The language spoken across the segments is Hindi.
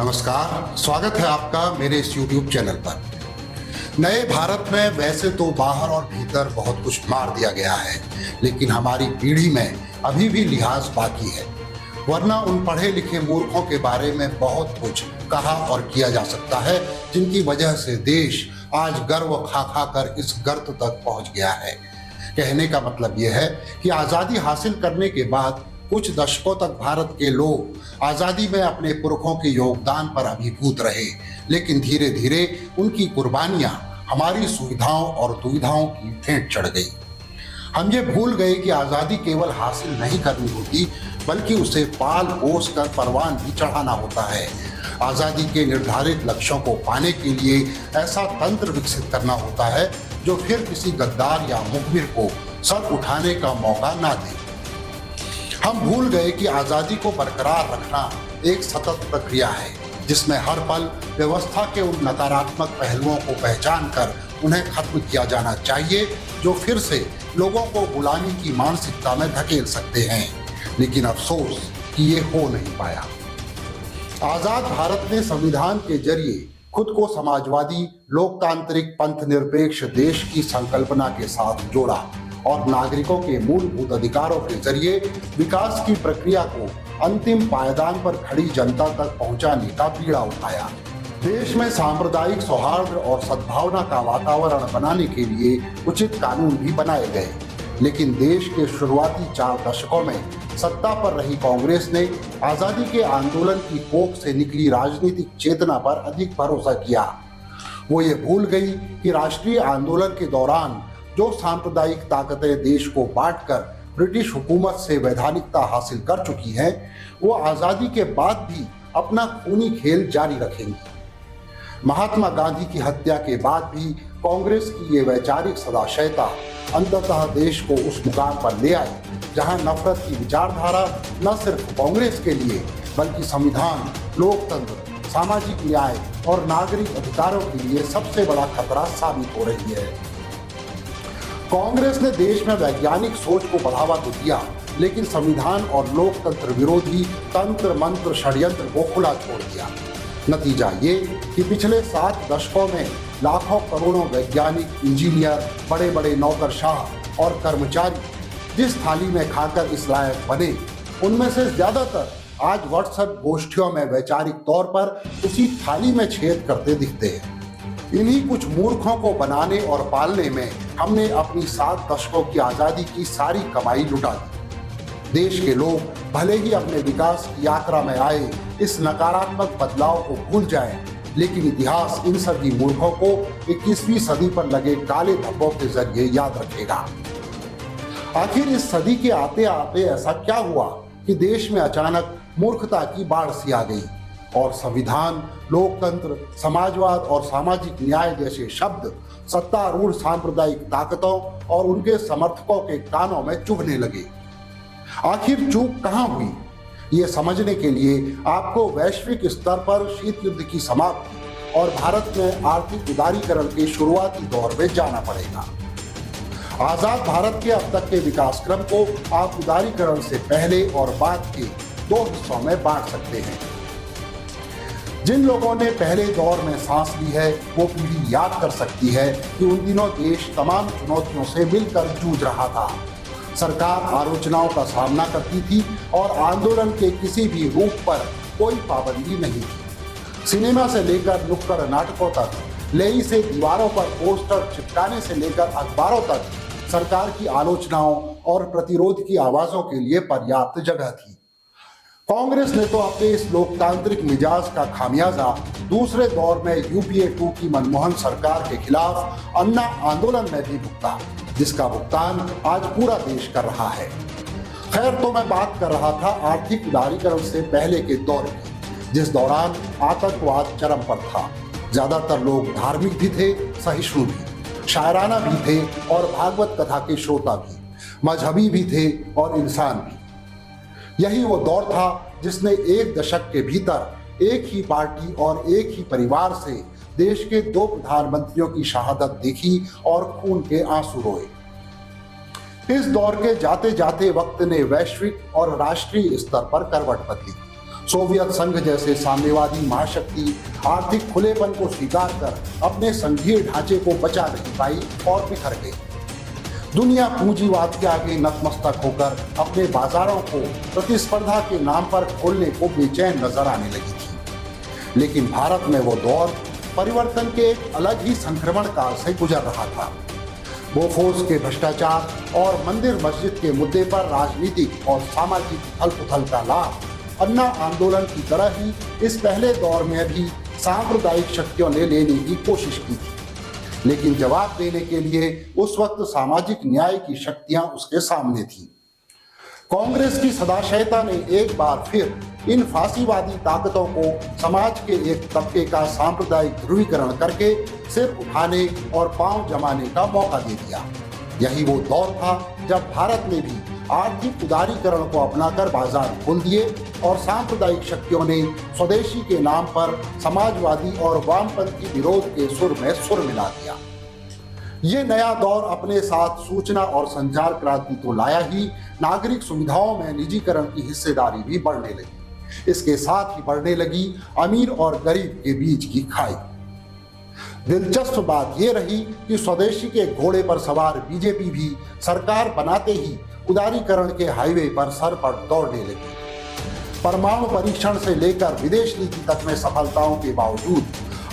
नमस्कार, स्वागत है आपका मेरे इस YouTube चैनल पर। नए भारत में वैसे तो बाहर और भीतर बहुत कुछ मार दिया गया है, लेकिन हमारी पीढ़ी में अभी भी लिहाज बाकी है। वरना उन पढ़े लिखे मूर्खों के बारे में बहुत कुछ कहा और किया जा सकता है, जिनकी वजह से देश आज गर्व खा खा कर इस गर्त तक पहुंच गया है। कहने का मतलब यह है कि आज़ादी हासिल करने के बाद कुछ दशकों तक भारत के लोग आज़ादी में अपने पुरखों के योगदान पर अभिभूत रहे, लेकिन धीरे धीरे उनकी कुर्बानियां हमारी सुविधाओं और दुविधाओं की भेंट चढ़ गई। हम ये भूल गए कि आज़ादी केवल हासिल नहीं करनी होती, बल्कि उसे पाल पोस कर परवान भी चढ़ाना होता है। आज़ादी के निर्धारित लक्ष्यों को पाने के लिए ऐसा तंत्र विकसित करना होता है जो फिर किसी गद्दार या मुखबिर को सर उठाने का मौका ना दे। हम भूल गए कि आज़ादी को बरकरार रखना एक सतत प्रक्रिया है, जिसमें हर पल व्यवस्था के उन नकारात्मक पहलुओं को पहचान कर उन्हें खत्म किया जाना चाहिए जो फिर से लोगों को गुलामी की मानसिकता में धकेल सकते हैं। लेकिन अफसोस कि ये हो नहीं पाया। आज़ाद भारत ने संविधान के जरिए खुद को समाजवादी, लोकतांत्रिक, पंथ निरपेक्ष देश की संकल्पना के साथ जोड़ा और नागरिकों के मूलभूत अधिकारों के जरिए विकास की प्रक्रिया को अंतिम पायदान पर खड़ी जनता तक पहुंचाने का बीड़ा उठाया। देश में सांप्रदायिक सौहार्द और सद्भावना का वातावरण बनाने के लिए उचित कानून भी बनाए गए, लेकिन देश के शुरुआती 4 दशकों में सत्ता पर रही कांग्रेस ने आज़ादी के आंदोलन की कोख से निकली राजनीतिक चेतना पर अधिक भरोसा किया। वो ये भूल गई कि राष्ट्रीय आंदोलन के दौरान जो सांप्रदायिक ताकतें देश को बांटकर ब्रिटिश हुकूमत से वैधानिकता हासिल कर चुकी हैं, वो आज़ादी के बाद भी अपना खूनी खेल जारी रखेंगी। महात्मा गांधी की हत्या के बाद भी कांग्रेस की ये वैचारिक सदाशयता अंततः देश को उस मुकाम पर ले आई जहां नफरत की विचारधारा न सिर्फ कांग्रेस के लिए बल्कि संविधान, लोकतंत्र, सामाजिक न्याय और नागरिक अधिकारों के लिए सबसे बड़ा खतरा साबित हो रही है। कांग्रेस ने देश में वैज्ञानिक सोच को बढ़ावा तो दिया, लेकिन संविधान और लोकतंत्र विरोधी तंत्र मंत्र षड्यंत्र को खुला छोड़ दिया। नतीजा ये कि पिछले 7 दशकों में लाखों करोड़ों वैज्ञानिक, इंजीनियर, बड़े बड़े नौकरशाह और कर्मचारी जिस थाली में खाकर इस लायक बने, उनमें से ज्यादातर आज व्हाट्सएप गोष्ठियों में वैचारिक तौर पर उसी थाली में छेद करते दिखते हैं। इन्हीं कुछ मूर्खों को बनाने और पालने में हमने अपनी 7 दशकों की आज़ादी की सारी कमाई लुटा दी। देश के लोग भले ही अपने विकास की यात्रा में आए इस नकारात्मक बदलाव को भूल जाएं, लेकिन इतिहास इन सभी मूर्खों को 21वीं सदी पर लगे काले धब्बों के जरिए याद रखेगा। आखिर इस सदी के आते आते ऐसा क्या हुआ कि देश में अचानक मूर्खता की बाढ़ सी आ गई और संविधान, लोकतंत्र, समाजवाद और सामाजिक न्याय जैसे शब्द सत्तारूढ़ सांप्रदायिक ताकतों और उनके समर्थकों के कानों में चुभने लगे। आखिर चूक कहां हुई, ये समझने के लिए आपको वैश्विक स्तर पर शीत युद्ध की समाप्ति और भारत में आर्थिक उदारीकरण के शुरुआती दौर में जाना पड़ेगा। आजाद भारत के अब तक के विकास क्रम को आप उदारीकरण से पहले और बाद के 2 हिस्सों में बांट सकते हैं। जिन लोगों ने पहले दौर में सांस ली है, वो पीढ़ी याद कर सकती है कि उन दिनों देश तमाम चुनौतियों से मिलकर जूझ रहा था। सरकार आलोचनाओं का सामना करती थी और आंदोलन के किसी भी रूप पर कोई पाबंदी नहीं थी। सिनेमा से लेकर नुक्कड़ नाटकों तक, लेई से दीवारों पर पोस्टर चिपकाने से लेकर अखबारों तक सरकार की आलोचनाओं और प्रतिरोध की आवाजों के लिए पर्याप्त जगह थी। कांग्रेस ने तो अपने इस लोकतांत्रिक मिजाज का खामियाजा दूसरे दौर में यूपीए 2 की मनमोहन सरकार के खिलाफ अन्ना आंदोलन में भी भुगता, जिसका भुगतान आज पूरा देश कर रहा है। खैर, तो मैं बात कर रहा था आर्थिक उदारीकरण से पहले के दौर की, जिस दौरान आतंकवाद चरम पर था। ज्यादातर लोग धार्मिक भी थे, सहिष्णु भी, शायराना भी थे और भागवत कथा के श्रोता भी, मजहबी भी थे और इंसान भी। यही वो दौर था जिसने 1 दशक के भीतर एक ही पार्टी और एक ही परिवार से देश के 2 प्रधानमंत्रियों की शहादत देखी और खून के आंसू रोए। इस दौर के जाते जाते वक्त ने वैश्विक और राष्ट्रीय स्तर पर करवट बदली। सोवियत संघ जैसे साम्यवादी महाशक्ति आर्थिक खुलेपन को स्वीकार कर अपने संघीय ढांचे को बचा नहीं पाई और बिखर गई। दुनिया पूंजीवाद के आगे नतमस्तक होकर अपने बाजारों को प्रतिस्पर्धा के नाम पर खोलने को बेचैन नजर आने लगी थी। लेकिन भारत में वो दौर परिवर्तन के एक अलग ही संक्रमण काल से गुजर रहा था। बोफोर्स के भ्रष्टाचार और मंदिर मस्जिद के मुद्दे पर राजनीतिक और सामाजिक उथल-पुथल का लाभ अन्ना आंदोलन की तरह ही इस पहले दौर में भी सांप्रदायिक शक्तियों ने लेने की कोशिश की थी, लेकिन जवाब देने के लिए उस वक्त सामाजिक न्याय की शक्तियां उसके सामने थीं। कांग्रेस की सदाशयता ने एक बार फिर इन फांसीवादी ताकतों को समाज के एक तबके का सांप्रदायिक ध्रुवीकरण करके सिर उठाने और पांव जमाने का मौका दे दिया। यही वो दौर था जब भारत ने भी आर्थिक उदारीकरण को अपनाकर बाजार खोल दिए और सांप्रदायिक शक्तियों ने स्वदेशी के नाम पर समाजवादी और वामपंथी विरोध के सुर में सुर मिला दिया। ये नया दौर अपने साथ सूचना और संचार क्रांति तो लाया ही, नागरिक सुविधाओं में निजीकरण की हिस्सेदारी भी बढ़ने लगी। इसके साथ ही बढ़ने लगी अमीर और गरीब के बीच की खाई। दिलचस्प बात यह रही कि स्वदेशी के घोड़े पर सवार बीजेपी भी सरकार बनाते ही उदारीकरण के हाईवे पर सर पर दौड़ने लगी। परमाणु परीक्षण से लेकर विदेश नीति तक में सफलताओं के बावजूद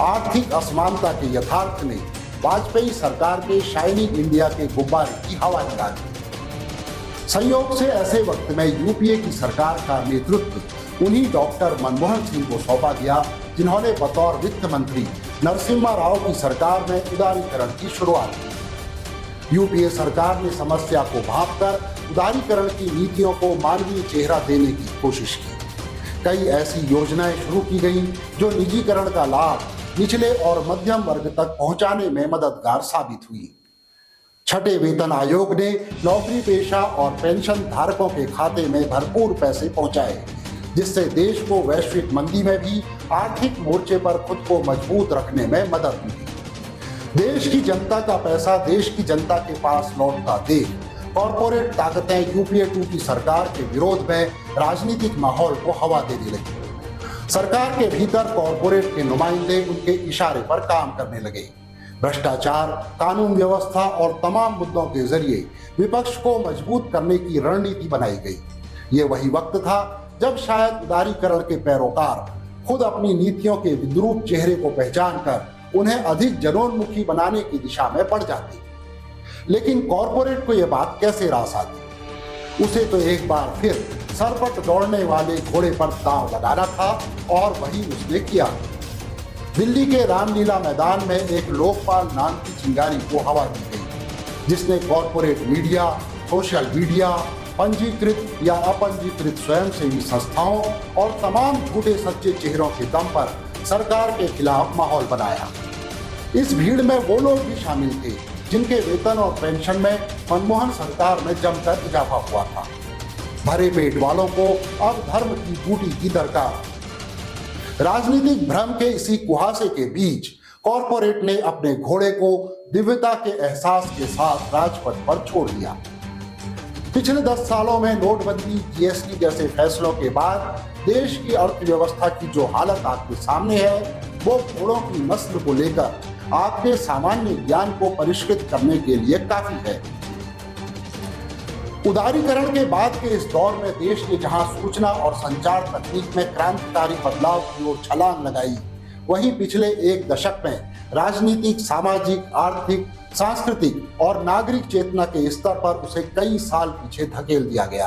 आर्थिक असमानता के यथार्थ ने वाजपेयी सरकार के शाइनिंग इंडिया के गुब्बारे की हवा निकाली। संयोग से ऐसे वक्त में यूपीए की सरकार का नेतृत्व उन्हीं डॉक्टर मनमोहन सिंह को सौंपा गया, जिन्होंने बतौर वित्त मंत्री नरसिम्हा राव की सरकार में उदारीकरण की शुरुआत की। यूपीए सरकार ने समस्या को भांपकर उदारीकरण की नीतियों को मानवीय चेहरा देने की कोशिश की। कई ऐसी योजनाएं शुरू की गईं जो निजीकरण का लाभ निचले और मध्यम वर्ग तक पहुंचाने में मददगार साबित हुई। छठे वेतन आयोग ने नौकरी पेशा और पेंशन धारकों के खाते में भरपूर पैसे पहुंचाए, जिससे देश को वैश्विक मंदी में भी आर्थिक मोर्चे पर खुद को मजबूत रखने में मदद मिली। देश की जनता का पैसा देश की जनता के पास लौटता देख कॉरपोरेट ताकतें यूपीए 2 की सरकार के विरोध में राजनीतिक माहौल को हवा देने लगी। सरकार के भीतर कॉरपोरेट के नुमाइंदे उनके इशारे पर काम करने लगे। भ्रष्टाचार, कानून व्यवस्था और तमाम मुद्दों के जरिए विपक्ष को मजबूत करने की रणनीति बनाई गई। ये वही वक्त था जब शायद उदारीकरण के पैरोकार खुद अपनी नीतियों के विद्रूप चेहरे को पहचान कर उन्हें अधिक जनोन्मुखी बनाने की दिशा में बढ़ जाती। लेकिन कॉरपोरेट को यह बात कैसे रास आती? उसे तो एक बार फिर सरपट दौड़ने वाले घोड़े पर दांव लगाना था और वही उसने किया। दिल्ली के रामलीला मैदान में एक लोकपाल नाम की चिंगारी को हवा दी गई, जिसने कॉरपोरेट मीडिया, सोशल मीडिया, पंजीकृत या अपंजीकृत स्वयंसेवी संस्थाओं और तमाम झूठे सच्चे चेहरों के दम पर सरकार के खिलाफ माहौल बनाया। इस भीड़ में वो लोग भी शामिल थे जिनके वेतन और पेंशन में मनमोहन सरकार में जमकर इजाफा हुआ था। भरे पेट वालों को अब धर्म की बूटी की दरकार। राजनीतिक भ्रम के इसी कुहासे के बीच कॉरपोरेट ने अपने घोड़े को दिव्यता के एहसास के साथ राजपथ पर छोड़ दिया। पिछले 10 सालों में नोटबंदी, जीएसटी जैसे फैसलों के बाद देश की अर्थव्यवस्था की जो हालत आपके सामने है, वो घोड़ों की नस्ल को लेकर आपके सामान्य ज्ञान को परिष्कृत करने के लिए काफी है। उदारीकरण के बाद के इस दौर में देश ने जहां सूचना और संचार तकनीक में क्रांतिकारी बदलाव की ओर छलांग लगाई, वहीं पिछले एक दशक में राजनीतिक, सामाजिक, आर्थिक, सांस्कृतिक और नागरिक चेतना के स्तर पर उसे कई साल पीछे धकेल दिया गया।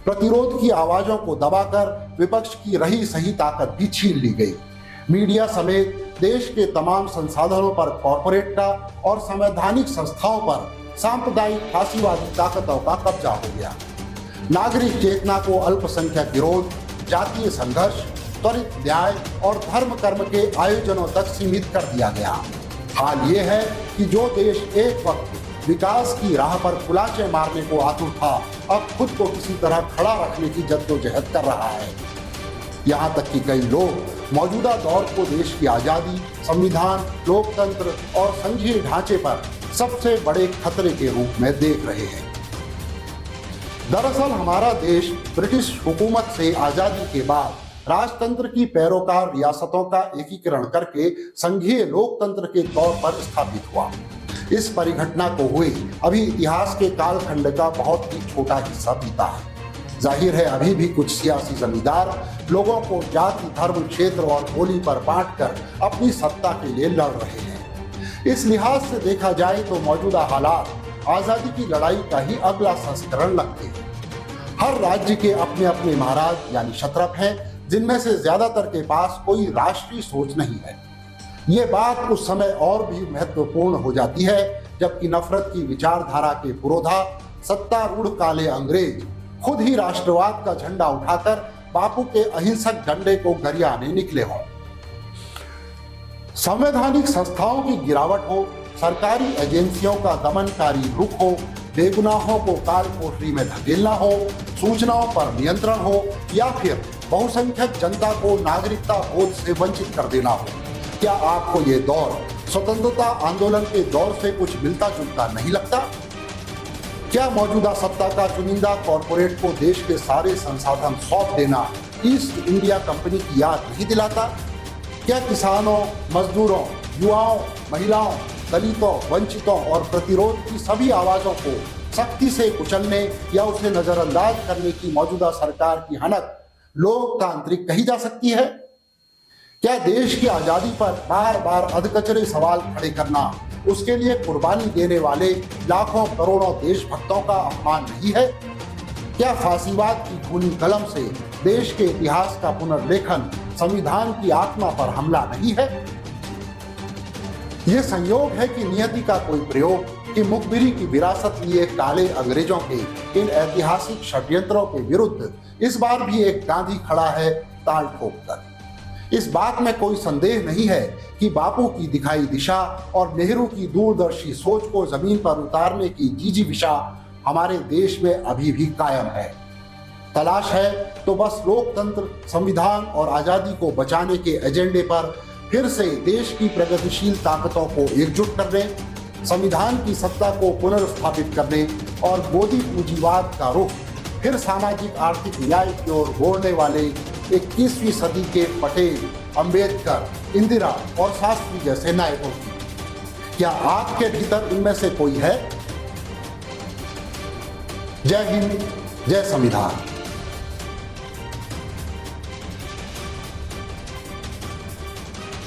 प्रतिरोध की आवाजों को दबाकर विपक्ष की रही सही ताकत भी छीन ली गई। मीडिया समेत देश के तमाम संसाधनों पर कॉरपोरेट का और संवैधानिक संस्थाओं पर सांप्रदायिक फांसीवादी ताकतों का कब्जा हो गया। नागरिक चेतना को अल्पसंख्यक विरोध, जातीय संघर्ष, त्वरित न्याय और धर्म कर्म के आयोजनों तक सीमित कर दिया गया। हाल ये है कि जो देश एक वक्त विकास की राह पर कुलाचे मारने को आतुर था, अब खुद को किसी तरह खड़ा रखने की जद्दोजहद कर रहा है। यहाँ तक कि कई लोग मौजूदा दौर को देश की आजादी, संविधान, लोकतंत्र और संघीय ढांचे पर सबसे बड़े खतरे के रूप में देख रहे हैं। दरअसल हमारा देश ब्रिटिश हुकूमत से आजादी के बाद राजतंत्र की पैरोकार रियासतों का एकीकरण करके संघीय लोकतंत्र के तौर पर स्थापित हुआ। इस परिघटना को हुए अभी इतिहास के कालखंड का बहुत ही छोटा हिस्सा बीता है। जाहिर है अभी भी कुछ सियासी जमींदार लोगों को जाति, धर्म, क्षेत्र और बोली पर बांटकर अपनी सत्ता के लिए लड़ रहे हैं। इस लिहाज से देखा जाए तो मौजूदा हालात आजादी की लड़ाई का ही अगला संस्करण लगते हैं। हर राज्य के अपने अपने महाराज यानी क्षत्रप हैं, जिनमें से ज्यादातर के पास कोई राष्ट्रीय सोच नहीं है। ये बात उस समय और भी महत्वपूर्ण हो जाती है जबकि नफरत की विचारधारा के पुरोधा सत्तारूढ़ काले अंग्रेज खुद ही राष्ट्रवाद का झंडा उठाकर बापू के अहिंसक झंडे को गरियाने निकले हों। संवैधानिक संस्थाओं की गिरावट हो, सरकारी एजेंसियों का दमनकारी रुख हो, बेगुनाहों को काल कोठरी में धकेलना हो, सूचनाओं पर नियंत्रण हो या फिर बहुसंख्यक जनता को नागरिकता बोध से वंचित कर देना हो, क्या आपको ये दौर स्वतंत्रता आंदोलन के दौर से कुछ मिलता जुलता नहीं लगता? क्या मौजूदा सत्ता का चुनिंदा कॉरपोरेट को देश के सारे संसाधन सौंप देना ईस्ट इंडिया कंपनी की याद नहीं दिलाता? क्या किसानों, मजदूरों, युवाओं, महिलाओं, दलितों, वंचितों और प्रतिरोध की सभी आवाजों को सख्ती से कुचलने या उसे नजरअंदाज करने की मौजूदा सरकार की हनक लोकतांत्रिक कही जा सकती है? क्या देश की आजादी पर बार बार अधकचरे सवाल खड़े करना उसके लिए कुर्बानी देने वाले लाखों करोड़ों देशभक्तों का अपमान नहीं है? क्या फांसीवाद की खूनी कलम से देश के इतिहास का पुनर्लेखन संविधान की आत्मा पर हमला नहीं है? यह संयोग है कि नियति का कोई प्रयोग कि मुखबिरी की विरासत लिए काले अंग्रेजों के इन ऐतिहासिक षड्यंत्रों के विरुद्ध इस बार भी एक गांधी खड़ा है ताल ठोककर। इस बात में कोई संदेह नहीं है कि बापू की दिखाई दिशा और नेहरू की दूरदर्शी सोच को जमीन पर उतारने की जिजीविषा हमारे देश में अभी भी कायम है। तलाश है तो बस लोकतंत्र, संविधान और आजादी को बचाने के एजेंडे पर फिर से देश की प्रगतिशील ताकतों को एकजुट करने, संविधान की सत्ता को पुनर्स्थापित करने और मोदी पूंजीवाद का रुख फिर सामाजिक आर्थिक न्याय की ओर मोड़ने वाले 21वीं सदी के पटेल, अंबेडकर, इंदिरा और शास्त्री जैसे नायकों की। क्या आपके भीतर इनमें से कोई है? जय हिंद, जय संविधान।